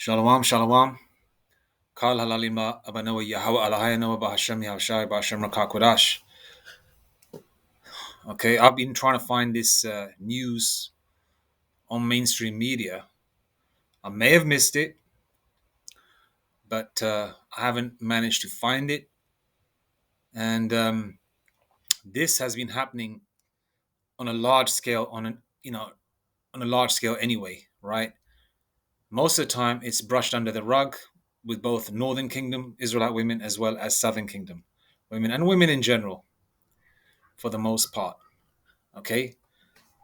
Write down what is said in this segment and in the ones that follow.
Shalom, shalom. Kal halalima abanawa Yahweh Alahayanawa Bahashem Yahushai Bahashem Rakakodash. Okay, I've been trying to find this news on mainstream media. I may have missed it, but I haven't managed to find it. And this has been happening on a large scale, on a large scale anyway, right? Most of the time, it's brushed under the rug with both Northern Kingdom Israelite women as well as Southern Kingdom women and women in general, for the most part. Okay,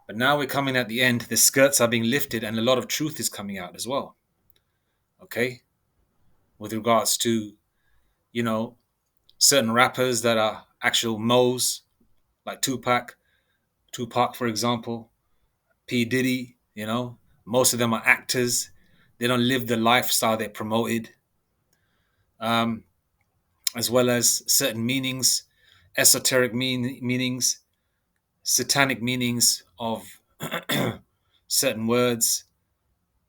but now we're coming at the end. The skirts are being lifted, and a lot of truth is coming out as well. Okay, with regards to certain rappers that are actual mo's, like Tupac, for example, P Diddy. Most of them are actors. They don't live the lifestyle they promoted, um, as well as certain meanings, esoteric meanings, satanic meanings of certain words,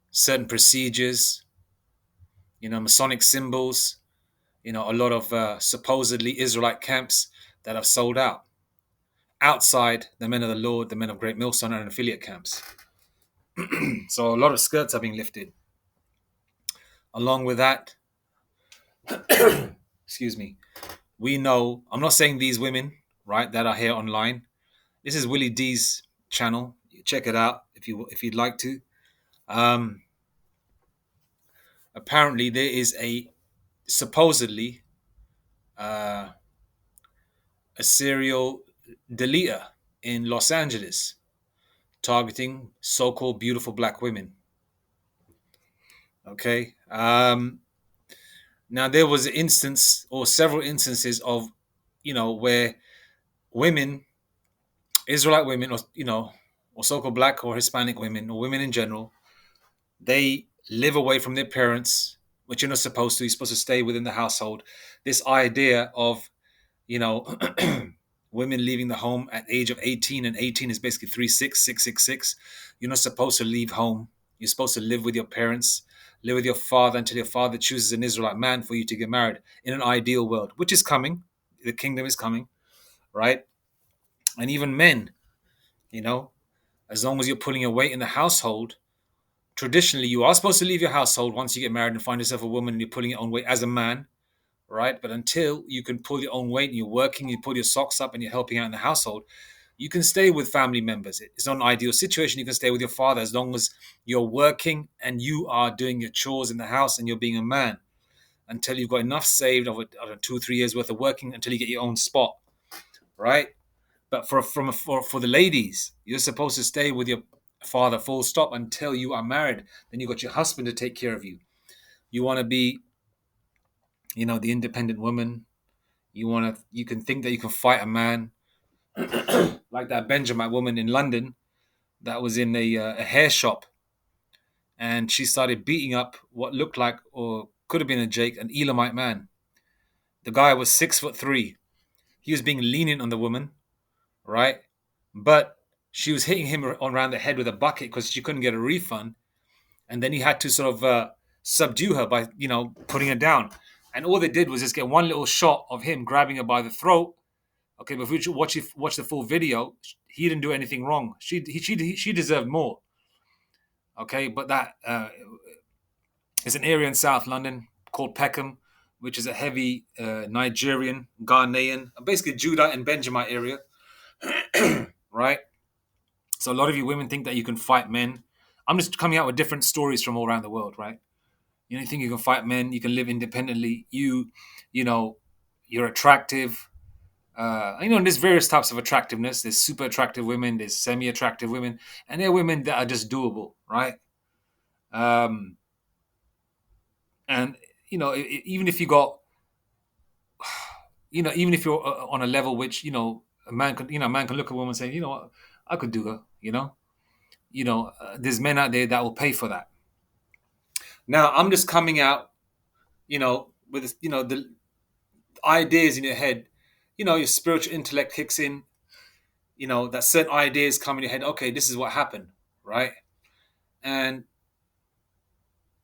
certain procedures, Masonic symbols, a lot of supposedly Israelite camps that have sold out outside the Men of the Lord, the Men of Great Millstone, and affiliate camps. So a lot of skirts are being lifted. Along with that, excuse me, we know, I'm not saying these women, right, that are here online. This is Willie D's channel. Check it out if you'd like to. Um, Apparently, there is supposedly uh, a serial deleter in Los Angeles targeting so-called beautiful black women. Okay. Now there was an instance or several instances of, where women, Israelite women, or so-called black or Hispanic women, or women in general, they live away from their parents, which you're not supposed to. You're supposed to stay within the household. This idea of, you know, women leaving the home at the age of 18, and 18 is basically 666. You're not supposed to leave home. You're supposed to live with your parents, live with your father until your father chooses an Israelite man for you to get married in an ideal world, which is coming. The kingdom is coming, right? And even men, you know, as long as you're pulling your weight in the household, traditionally you are supposed to leave your household once you get married and find yourself a woman and you're pulling your own weight as a man, right? But until you can pull your own weight and you're working, you pull your socks up and you're helping out in the household, you can stay with family members. It's not an ideal situation. You can stay with your father as long as you're working and you are doing your chores in the house and you're being a man until you've got enough saved over 2 3 years worth of working until you get your own spot, right? But for the ladies, you're supposed to stay with your father full stop until you are married. Then you got your husband to take care of you. You want to be, the independent woman. You can think that you can fight a man like that Benjamin woman in London that was in a hair shop, and she started beating up what looked like or could have been an Elamite man. The guy was 6'3". He was being lenient on the woman, right? But she was hitting him around the head with a bucket because she couldn't get a refund, and then he had to sort of subdue her by putting her down. And all they did was just get one little shot of him grabbing her by the throat. Okay, but if you watch the full video, he didn't do anything wrong. She deserved more. Okay, but that is an area in South London called Peckham, which is a heavy Nigerian, Ghanaian, basically Judah and Benjamin area, right? So a lot of you women think that you can fight men. I'm just coming out with different stories from all around the world, right? You think you can fight men, you can live independently. You're attractive. There's various types of attractiveness. There's super attractive women, there's semi-attractive women, and there are women that are just doable, right? Um, and even if you got, even if you're on a level which a man can look at a woman and say, what, I could do her. There's men out there that will pay for that. Now I'm just coming out, with the ideas in your head. Your spiritual intellect kicks in. That certain ideas come in your head. Okay, this is what happened, right? And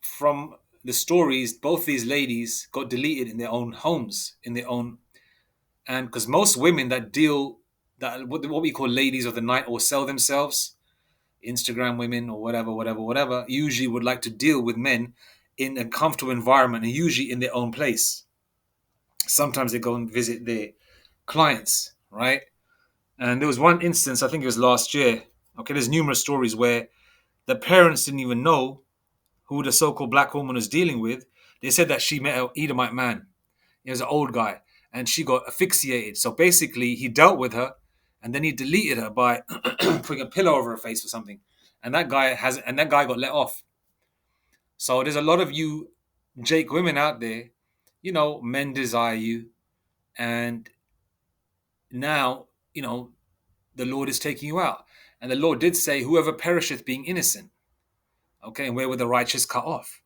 from the stories, both these ladies got deleted in their own homes, in their own, and because most women that deal that what we call ladies of the night or sell themselves, Instagram women or whatever, usually would like to deal with men in a comfortable environment and usually in their own place. Sometimes they go and visit their clients, right? And there was one instance, I think it was last year. Okay, there's numerous stories where the parents didn't even know who the so-called black woman was dealing with. They said that she met an Edomite man. He was an old guy, and she got asphyxiated. So basically, he dealt with her, and then he deleted her by putting a pillow over her face or something. And that guy got let off. So there's a lot of you Jake women out there, men desire you, and now, the Lord is taking you out. And the Lord did say, whoever perisheth being innocent. Okay, and where were the righteous cut off?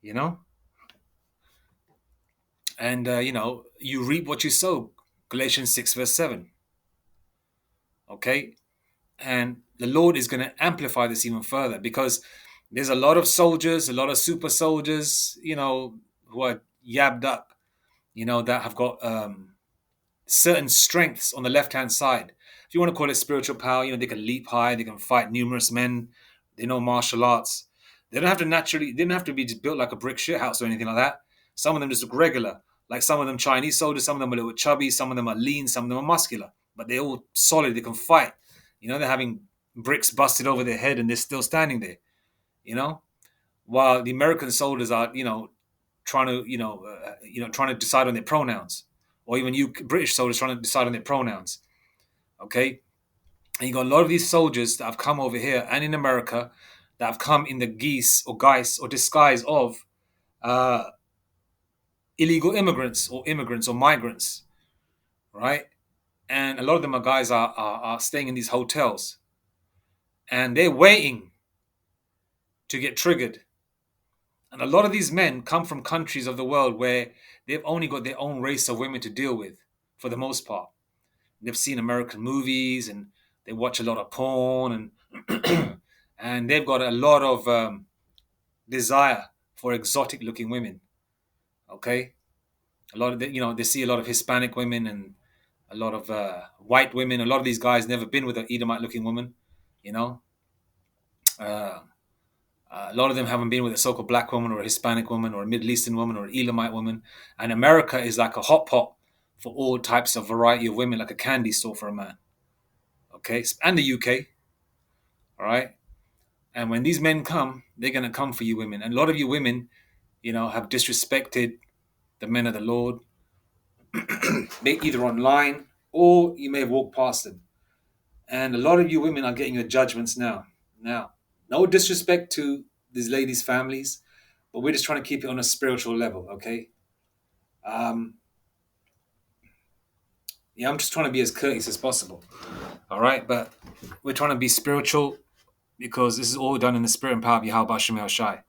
You know? And, you reap what you sow. Galatians 6, verse 7. Okay? And the Lord is going to amplify this even further because there's a lot of soldiers, a lot of super soldiers, who are yabbed up, that have got certain strengths on the left hand side. If you want to call it spiritual power, they can leap high, they can fight numerous men, they know martial arts. They didn't have to be just built like a brick shit house or anything like that. Some of them just look regular. Like some of them Chinese soldiers, some of them are a little chubby, some of them are lean, some of them are muscular. But they're all solid, they can fight. They're having bricks busted over their head and they're still standing there. While the American soldiers are, trying to decide on their pronouns, or even you British soldiers trying to decide on their pronouns. Okay, and you got a lot of these soldiers that have come over here and in America that have come in the guise or disguise of uh, illegal immigrants or migrants, right? And a lot of them are guys are staying in these hotels, and they're waiting to get triggered. And a lot of these men come from countries of the world where they've only got their own race of women to deal with, for the most part. They've seen American movies and they watch a lot of porn and and they've got a lot of desire for exotic looking women. Okay, a lot of they see a lot of Hispanic women and a lot of white women. A lot of these guys never been with an Edomite looking woman. You know, uh, a lot of them haven't been with a so-called black woman or a Hispanic woman or a Middle Eastern woman or an Elamite woman. And America is like a hot pot for all types of variety of women, like a candy store for a man. Okay, and the UK. All right. And when these men come, they're going to come for you women. And a lot of you women, have disrespected the men of the Lord, either online or you may have walked past them. And a lot of you women are getting your judgments now. Now, no disrespect to these ladies' families, but we're just trying to keep it on a spiritual level, okay? Um, yeah, I'm just trying to be as courteous as possible, all right? But we're trying to be spiritual because this is all done in the spirit and power of Yahweh Hashem El Shai.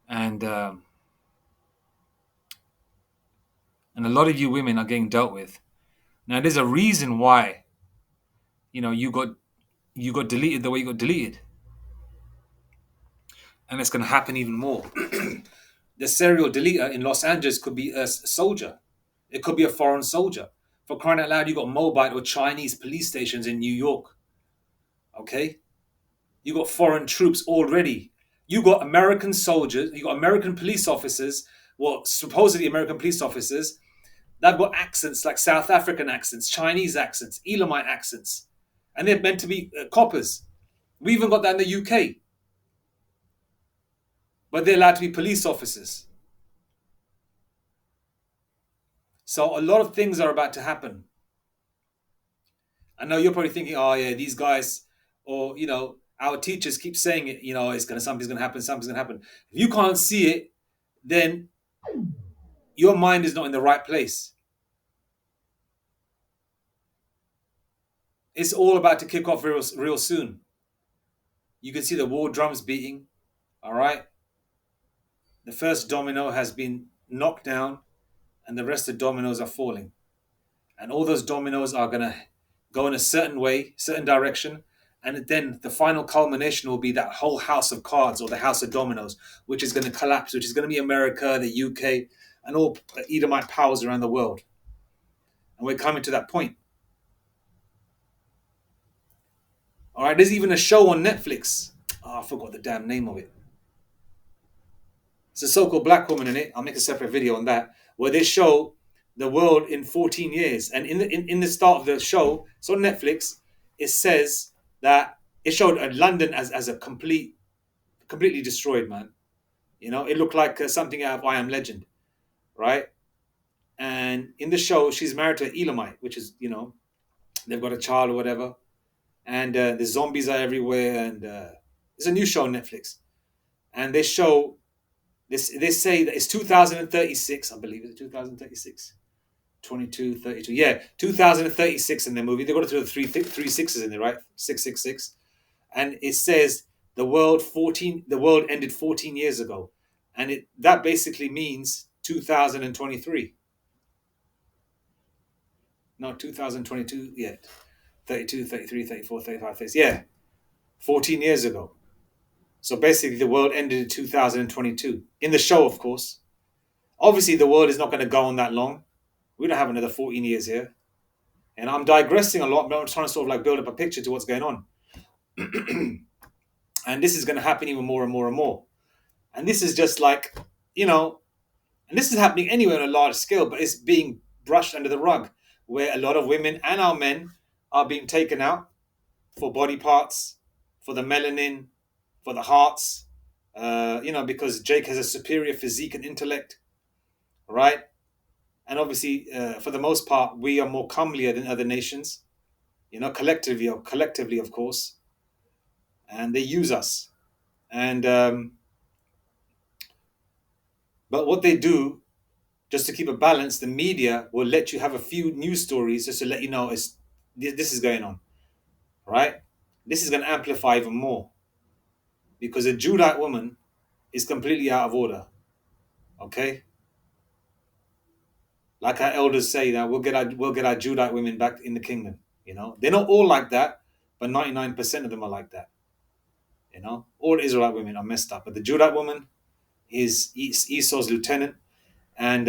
And a lot of you women are getting dealt with. Now, there's a reason why, you got deleted the way you got deleted, and it's going to happen even more. The serial deleter in Los Angeles could be a soldier. It could be a foreign soldier. For crying out loud, you got Mobile or Chinese police stations in New York. Okay, you got foreign troops already. You got American soldiers. You got American police officers. Well, supposedly American police officers. They've got accents like South African accents, Chinese accents, Elamite accents, and they're meant to be coppers. We even got that in the UK, but they're allowed to be police officers. So a lot of things are about to happen. I know you're probably thinking, oh yeah, these guys, or our teachers keep saying it. Something's gonna happen. Something's gonna happen. If you can't see it, then your mind is not in the right place. It's all about to kick off real soon. You can see the war drums beating. All right. The first domino has been knocked down, and the rest of the dominoes are falling. And all those dominoes are gonna go in a certain way, certain direction, And then the final culmination will be that whole house of cards or the house of dominoes, which is going to collapse, which is going to be America, the UK, and all Edomite powers around the world. And we're coming to that point. All right, there's even a show on Netflix. Oh, I forgot the damn name of it. It's a so-called black woman in it. I'll make a separate video on that, where they show the world in 14 years. And in the start of the show, it's on Netflix. It says that it showed London as a completely destroyed, man. You know, it looked like something out of I Am Legend, right? And in the show, she's married to an Elamite, which is, they've got a child or whatever. And the zombies are everywhere. And it's a new show on Netflix. And they show this. They say that it's 2036, I believe. It's 2036. 22, 32. Yeah, 2036 in the movie. They got it to the three sixes in there, right? 666. And it says the world ended 14 years ago. And that basically means 2023. No, 2022 yet. 32, 33, 34, 35, 36. Yeah, 14 years ago. So basically, the world ended in 2022. In the show, of course. Obviously, the world is not going to go on that long. We don't have another 14 years here. And I'm digressing a lot, but I'm trying to sort of like build up a picture to what's going on. And this is going to happen even more and more and more. And this is just like, and this is happening anywhere on a large scale, but it's being brushed under the rug, where a lot of women and our men are being taken out for body parts, for the melanin, for the hearts, because Jake has a superior physique and intellect, right? And obviously, for the most part, we are more comelier than other nations, collectively, of course, and they use us. And but what they do, just to keep a balance, the media will let you have a few news stories just to let you know this is going on, right? This is going to amplify even more because a Judite woman is completely out of order. Okay, like our elders say, that we'll get our Judite women back in the kingdom. They're not all like that, but 99% of them are like that. All Israelite women are messed up, but the Judite woman is Esau's lieutenant. And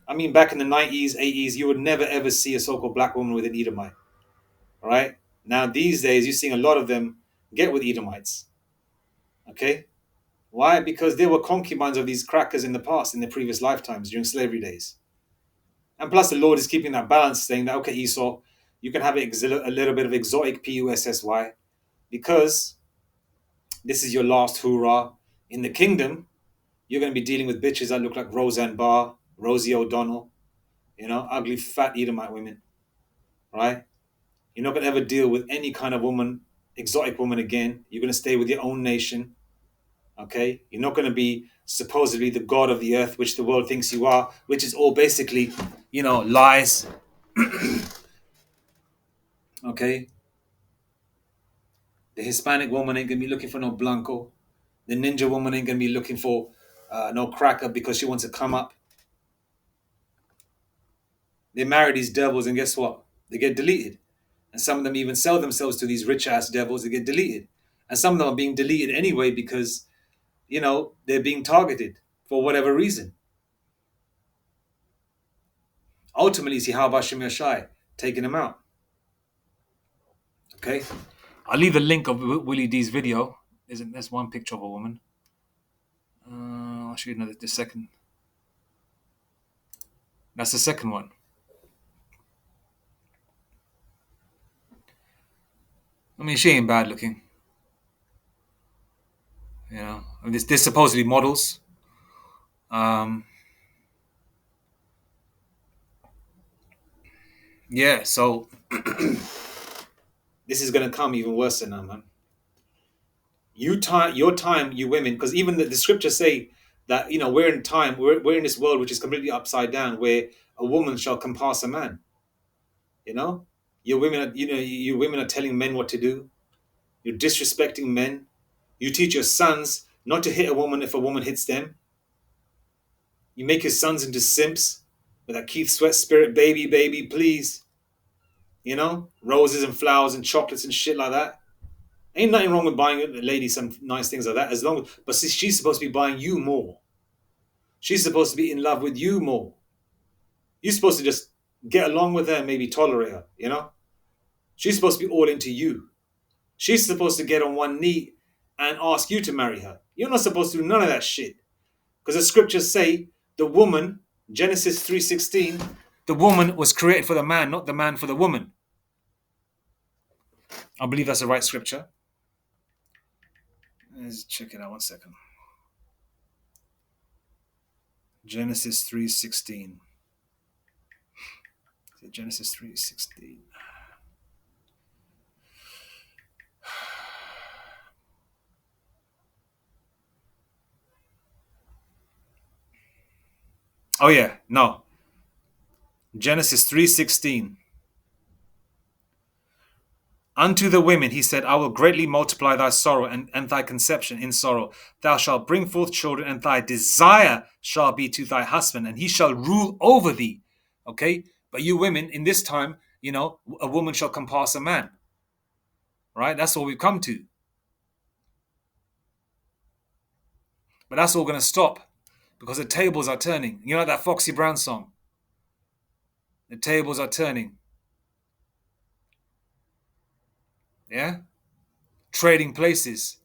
I mean, back in the 90s, 80s, you would never ever see a so-called black woman with an Edomite. All right. Now these days, you're seeing a lot of them get with Edomites. Okay. Why? Because they were concubines of these crackers in the past, in their previous lifetimes during slavery days. And plus, the Lord is keeping that balance, saying that, okay, Esau, you can have a little bit of exotic PUSSY because this is your last hoorah. In the kingdom, you're going to be dealing with bitches that look like Roseanne Barr, Rosie O'Donnell, ugly, fat Edomite women, right? You're not going to ever deal with any kind of woman, exotic woman again. You're going to stay with your own nation, okay? You're not going to be supposedly the god of the earth, which the world thinks you are, which is all basically, lies, okay? The Hispanic woman ain't going to be looking for no Blanco. The ninja woman ain't going to be looking for no cracker because she wants to come up. They marry these devils, and guess what? They get deleted. And some of them even sell themselves to these rich ass devils that get deleted. And some of them are being deleted anyway because, they're being targeted for whatever reason. Ultimately, see how about Shemir Shai taking them out. Okay? I'll leave the link of Willie D's video. There's one picture of a woman. I'll show you the second. That's the second one. I mean, she ain't bad looking. They're supposedly models. Yeah, so this is gonna come even worse than that, man. Your time, you women, because even the scriptures say that we're in time, we're in this world which is completely upside down, where a woman shall compass a man. Your women, you women are telling men what to do. You're disrespecting men. You teach your sons not to hit a woman if a woman hits them. You make your sons into simps with that Keith Sweat spirit, baby, please. Roses and flowers and chocolates and shit like that. Ain't nothing wrong with buying a lady some nice things like that, as long as, but see, she's supposed to be buying you more. She's supposed to be in love with you more. You're supposed to just get along with her and maybe tolerate her, you know? She's supposed to be all into you. She's supposed to get on one knee and ask you to marry her. You're not supposed to do none of that shit. Because the scriptures say the woman, Genesis 3:16, the woman was created for the man, not the man for the woman. I believe that's the right scripture. Let's check it out 1 second. Genesis 3:16. Genesis 3:16. Oh yeah, no. Genesis 3:16. Unto the women he said, I will greatly multiply thy sorrow and thy conception in sorrow. Thou shalt bring forth children, and thy desire shall be to thy husband, and he shall rule over thee. Okay? But you women, in this time, a woman shall compass a man. Right? That's what we've come to. But that's all going to stop because the tables are turning. You know that Foxy Brown song? The tables are turning. Yeah? Trading places.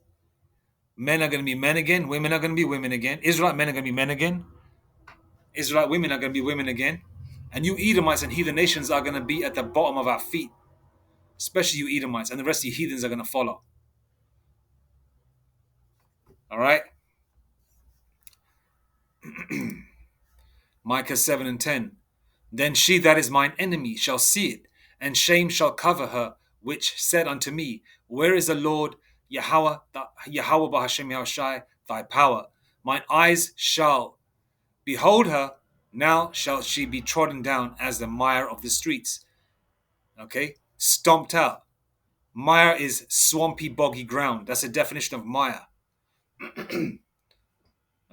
Men are going to be men again. Women are going to be women again. Israelite men are going to be men again. Israelite women are going to be women again. And you Edomites and heathen nations are going to be at the bottom of our feet. Especially you Edomites. And the rest of you heathens are going to follow. All right? Micah 7 and 10. Then she that is mine enemy shall see it, and shame shall cover her, which said unto me, Where is the Lord Yahweh, Yahweh Bahashem Yahushai, thy power? Mine eyes shall behold her, now shall she be trodden down as the mire of the streets. Okay? Stomped out. Mire is swampy, boggy ground. That's a definition of mire.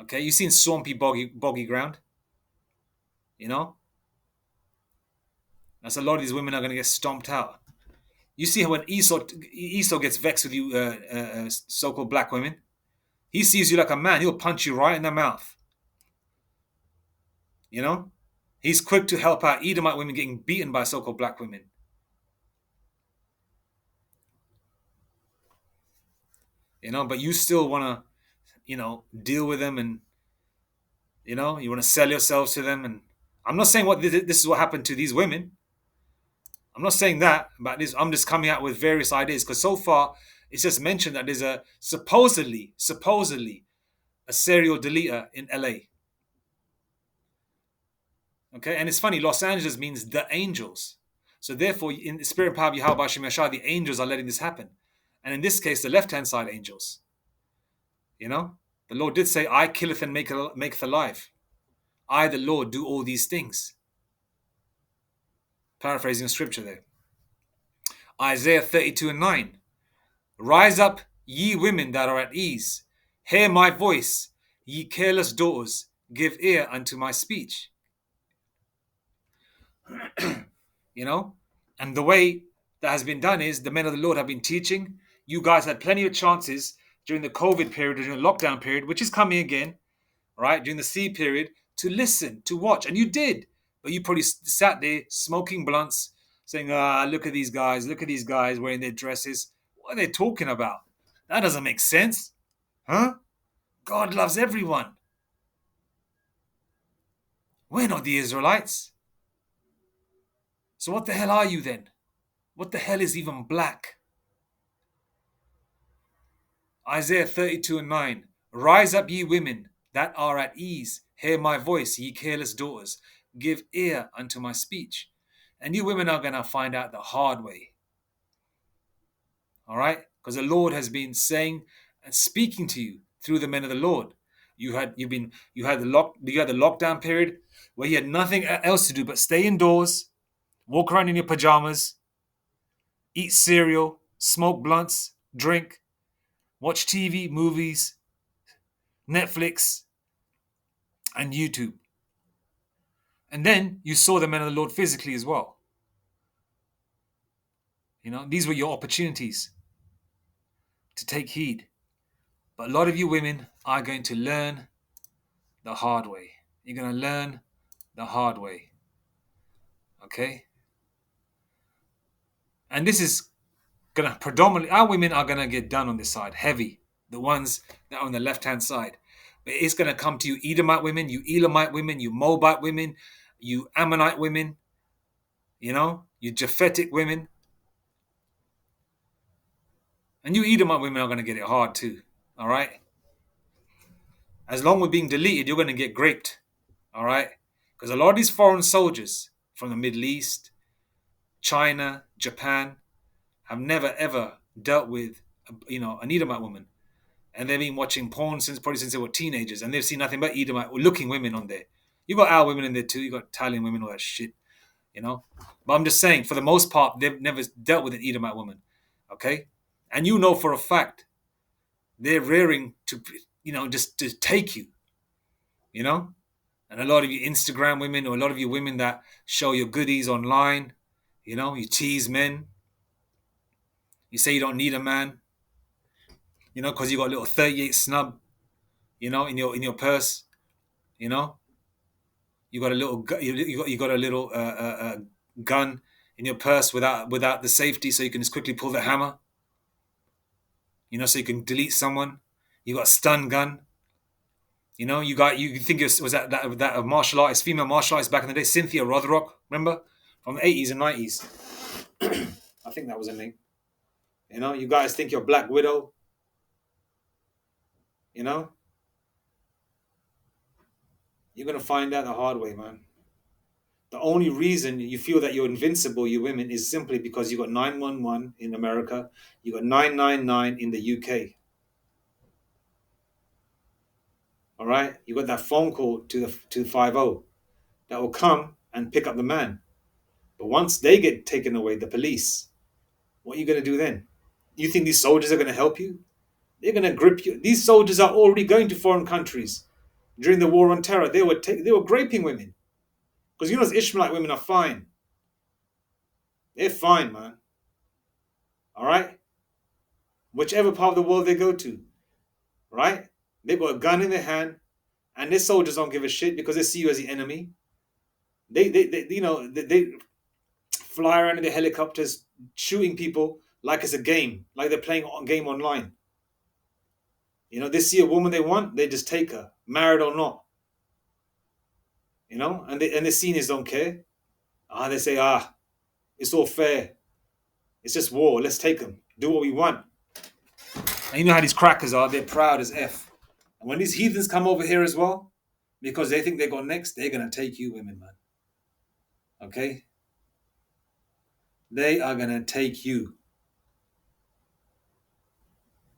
Okay? You've seen swampy, boggy ground? You know? That's a lot of these women are going to get stomped out. You see how when Esau gets vexed with you, so-called black women, he sees you like a man. He'll punch you right in the mouth. You know? He's quick to help out Edomite women getting beaten by so-called black women. You know, but you still want to, deal with them and, you want to sell yourselves to them. And I'm not saying this is what happened to these women. I'm not saying that about this. I'm just coming out with various ideas because so far it's just mentioned that there's a supposedly a serial deleter in LA. Okay, and it's funny, Los Angeles means the angels. So therefore, in the spirit and power of Yahweh Hashem Yashar, the angels are letting this happen. And in this case, the left-hand side angels. You know? The Lord did say, I killeth and maketh alive. I, the Lord, do all these things. Paraphrasing scripture there. Isaiah 32 and 9. Rise up, ye women that are at ease. Hear my voice, ye careless daughters. Give ear unto my speech. You know? And the way that has been done is the men of the Lord have been teaching. You guys had plenty of chances during the COVID period, during the lockdown period, which is coming again, right? During the C period, to listen, to watch. And you did. But you probably sat there smoking blunts, saying, look at these guys wearing their dresses. What are they talking about? That doesn't make sense. Huh? God loves everyone. We're not the Israelites. So what the hell are you then? What the hell is even black? Isaiah 32 and 9. Rise up, ye women that are at ease. Hear my voice, ye careless daughters. Give ear unto my speech. And you women are going to find out the hard way. All right? Because the Lord has been saying and speaking to you through the men of the Lord. You had the lockdown period where you had nothing else to do but stay indoors, walk around in your pajamas, eat cereal, smoke blunts, drink, watch TV, movies, Netflix, and YouTube. And then you saw the men of the Lord physically as well. These were your opportunities. to take heed. But a lot of you women are going to learn the hard way. You're going to learn the hard way. Okay? And this is going to predominantly, our women are going to get done on this side, heavy. The ones that are on the left-hand side. But it's going to come to you Edomite women, you Elamite women, you Moabite women, you Ammonite women, you Japhetic women. And you Edomite women are going to get it hard too. All right? As long as being deleted, you're going to get graped. All right? Because a lot of these foreign soldiers from the Middle East, China, Japan, have never ever dealt with, an Edomite woman. And they've been watching porn probably since they were teenagers, and they've seen nothing but Edomite looking women on there. You got our women in there too. You got Italian women, all that shit, But I'm just saying, for the most part, they've never dealt with an Edomite woman, okay? And you know for a fact they're rearing to, just to take you, And a lot of you Instagram women, or a lot of you women that show your goodies online, you tease men. You say you don't need a man, because you got a little 38 snub, in your purse, you got a little you got a little gun in your purse without the safety, so you can just quickly pull the hammer, so you can delete someone. You got a stun gun. You think it was that a martial artist, female martial artist back in the day, Cynthia Rothrock, remember, from the 80s and 90s. I think that was her name. You guys think you're Black Widow. You're gonna find out the hard way, man. The only reason you feel that you're invincible, you women, is simply because you got 911 in America, you got 999 in the UK. All right, you got that phone call to the 50 that will come and pick up the man. But once they get taken away, the police, what are you going to do then? You think these soldiers are going to help you? They're going to grip you. These soldiers are already going to foreign countries. During the war on terror, they were graping women. Because those Ishmaelite women are fine. They're fine, man. All right? Whichever part of the world they go to, right? They've got a gun in their hand, and their soldiers don't give a shit because they see you as the enemy. They fly around in their helicopters shooting people like it's a game, like they're playing a game online. They see a woman they want, they just take her, married or not. And the seniors don't care. They say, it's all fair. It's just war. Let's take them. Do what we want. And you know how these crackers are. They're proud as F. And when these heathens come over here as well, because they think they got next, they're going to take you women, man. Okay? They are going to take you.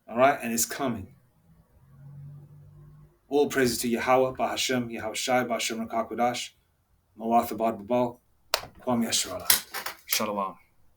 All right? And it's coming. All praises to Yahweh, Bahashem, Yahweh Shai, Bahashem Rakakudash, Mawatha Bad Babal, Kwam Yashrala. Shalom.